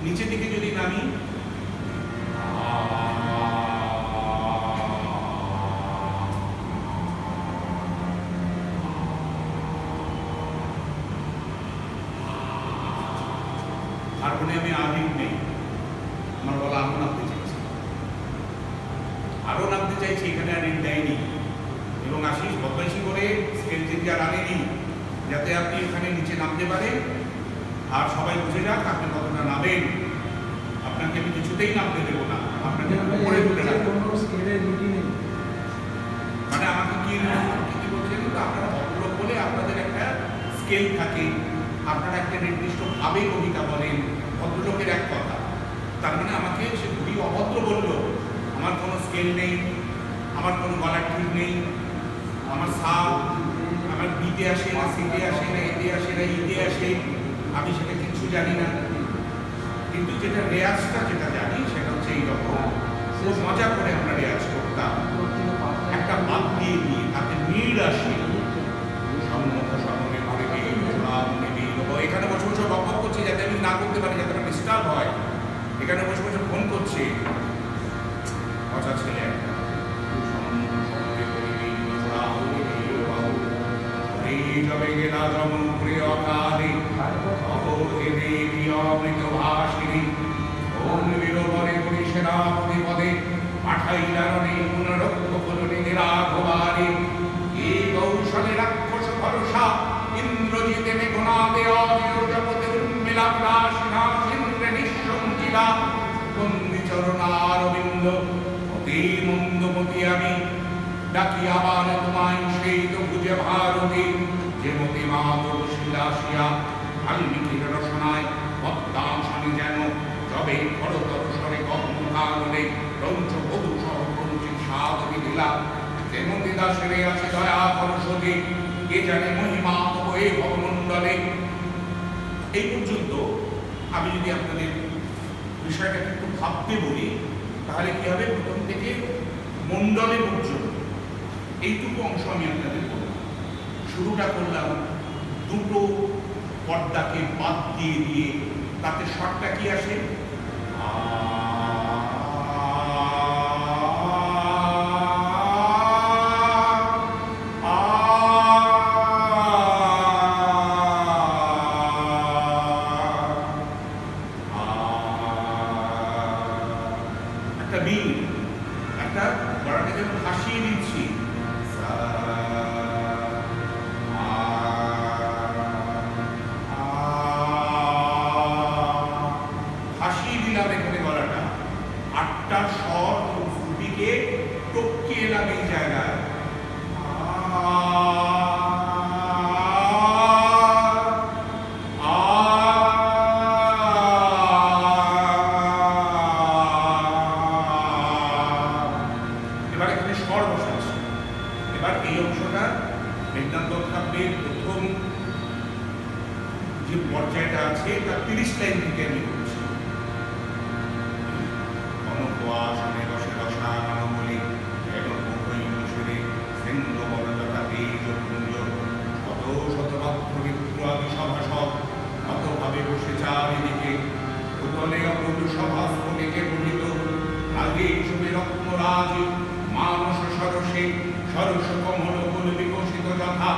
নিচের দিকে যদি নামি, হারমোনিয়ামে আদিম নেই, আমার বলা আরো নামতে চাইছি, আরো নামতে চাইছি, এখানে আর দেয়নি। এবং আশিস বদমাইশি করে স্কেল চেঞ্জার আনেনি যাতে আপনি এখানে নিচে নামতে পারেন আর সবাই বুঝে যাক আপনি কতটা নামেন। আপনাকে আমি কিছুতেই নামতে দেবো না, আপনাকে উপরে তুলে রাখবো। মানে আমাকে কি বলছেন, আপনারা ভদ্রলোক বলে আপনাদের একটা স্কেল থাকে, আপনারা একটা নির্দিষ্ট ভাবে কবিতা বলেন, ভদ্রলোকের এক কথা। তার মানে আমাকে সে খুবই অভদ্র বললো, আমার কোনো স্কেল নেই, আমার কোনো গলার ঠিক নেই, আমার সাপ আমার বিতে আসে না, সিতে আসে না, এতে আসে না, ইতে আসে, আমি সেটা কিছু জানি না। কিন্তু যেটা রেয়াজটা যেটা জানি সেটা হচ্ছে এইরকম, খুব মজা করে আমরা রেয়াজ করতাম, একটা বাদ দিয়ে দিয়ে তাতে নীল আসে, এখানে বসে বসে বক করছে যাতে আমি না করতে পারি, যাতে আমার ডিস্টার্ব হয়। এখানে বসে বসে ফোন করছে, কথা ছেলে একটা জবে গেলা যমন করে অকালে অবধি দেবী অমৃত ভাসিনী ওম বিরবরে করি সেনাপতি পদে পাঠাইলারণে পুনরক্ষ করুণে নিরাঘবারে এই কৌশলে রাক্ষস ভরসা ইন্দ্রজিতে মেঘনাদে অজির জগতে উন্মিলা প্রাসিনাসিন্দ্রে নিঃসঙ্গিলা বন্দি চরণারবিন্দ অতি মন্দমতি আমি ডাকি আবার তোমায় সেই তো বুঝে ভারতে যে মতি মাধব শিলাসিয়া বাল্মীকির রসনায় পদ্মাসনে যেন তবে খরতর স্বরে গহ্মকারণে রঞ্চ বধূ সহ রঞ্চিত সাধবী দিলা তেমতি দাসেরে আছে দয়া পরশতি কে জানে মহিমা তব এই ভবমণ্ডলে। এই পর্যন্ত আমি যদি আপনাদের বিষয়টাকে একটু ভাবতে বলি তাহলে কি হবে, প্রথম থেকে মণ্ডলে পর্যন্ত এইটুকু অংশ আমি আপনাদের বললাম। শুরুটা করলাম দুটো পর্দাকে বাদ দিয়ে দিয়ে, তাতে শর্টটা কি আসে, একটা মিল, একটা গলাকে যেন ভাসিয়ে দিচ্ছি, ভাসিয়ে দিলাম এখানে গলাটা, আটটা স্বর শ্রুতিকে টপকিয়ে এলাম এই জায়গায়, এবার এখানে স্বর বসাচ্ছি। এবার এই অংশটা বেদান্ত কাব্যের প্রথম যে পর্যায়টা আছে তার 30 লাইন থেকে আমি করছি। অনকুয়াশনে রসে রসায়ন বলি এনকুইশরে সিন্ধ বনলতা তেজ পুঞ্জ শত শতমাত্র মিত্র আদি সভাসদ অতভাবে বসে চারিদিকে উতলে অপ্রভু সভাস্থলিকে গঠিত আগে ছবি রত্নরাজি মানস সরসে সরস কমল কুল বিকশিত যথা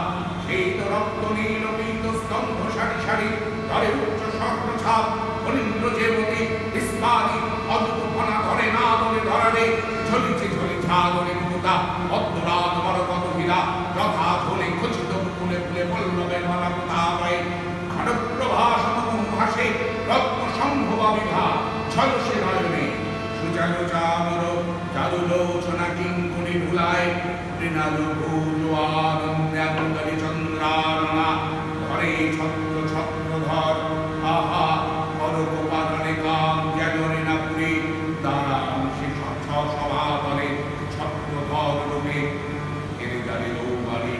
সেই তো রক্ত নীল পীত স্তম্ভ সারি সারি ধরে উচ্চ স্বর্ণ ছাপ ফণীন্দ্র যেমতি ইস্পারি অদ্ভুত ফনা ধরে না বলে ধরারে ঝলিছে ঝলি ঝাগরে মুকুতা পদ্মরাত মরকত হীরা যথা ঝোলে খচিত ফুলে ফুলে পল্লবের মালা কোথায় খড়প্রভা সমমুখ ভাসে রত্ন সম্ভবা বিভা ঝলসে নয়নে সুচারু চামর চারুলোচনা কিঙ্কুনি ভুলায় মৃণালু ভূজোয়ানন্দানন্দরি চন্দ্রারণা ধরে ছত্র ছত্রধর আহা করকোপাদনে কাম জ্ঞানরে না পুরে দাঁড়ান সে সভাতলে ছত্রধর রূপে এর দ্বারে লৌবারে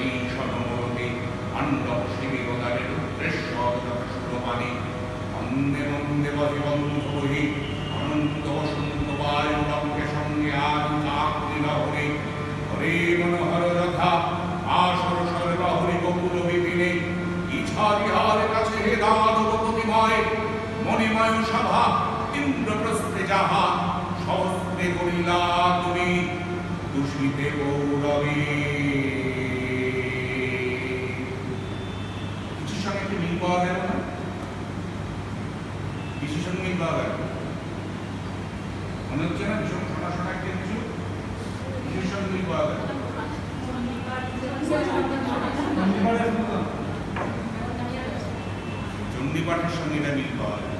এই সনমরতে পাণ্ডব শিবিরদারে রুদ্রেশ্বর যথা সুরবাণী মন্দে মন্দে বহে বন্ধ বহি অনন্ত বসন্ত বায়ু রঙ্গে সঙ্গে আজ চাকরি লহরে হরে মনোহর রথা আসর সর লহরে গোকুল বিপিনে ইচ্ছা বিহার কাছে হে দানব প্রতিময় মন মণিময় সভা ইন্দ্রপ্রস্থে যাহা সহস্রে করিলা তুমি দূষিতে গৌরবে। কিছুর সঙ্গে একটু মিল পাওয়া গেল না? কিছুর সঙ্গে মিল পাওয়া গেল মনে হচ্ছে না? ভীষণ শোনা শোনা একটা কিছু কিছুর সঙ্গে মিল পাওয়া গেল। চণ্ডীপাঠের সঙ্গে এটা মিল পাওয়া যায়।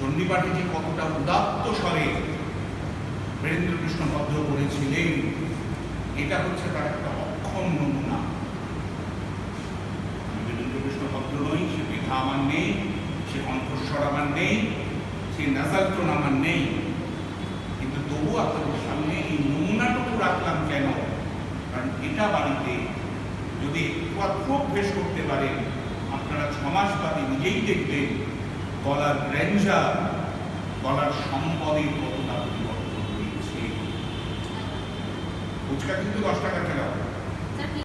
চণ্ডীপাঠে যে কতটা উদাত্ত স্বরে বীরেন্দ্রকৃষ্ণ ভদ্র করেছিলেন, এটা হচ্ছে তার একটা অক্ষম নমুনা। বীরেন্দ্রকৃষ্ণ ভদ্র নই, সে পিঠা আমার নেই, সে কণ্ঠস্বর আমার নেই, সে নাসালটোন আমার নেই, কিন্তু তবু আপনাদের সামনে এই নমুনাটুকু রাখলাম কেন? কারণ এটা বাড়িতে যদি একটু অভ্যেস করতে পারেন, আপনারা 6 মাস বাদে নিজেই দেখবেন গলার গ্র্যান্ডার, গলার সম্পদের কতটা পরিবর্তন হয়েছে। ফুচকা কিন্তু 10 টাকা খেলা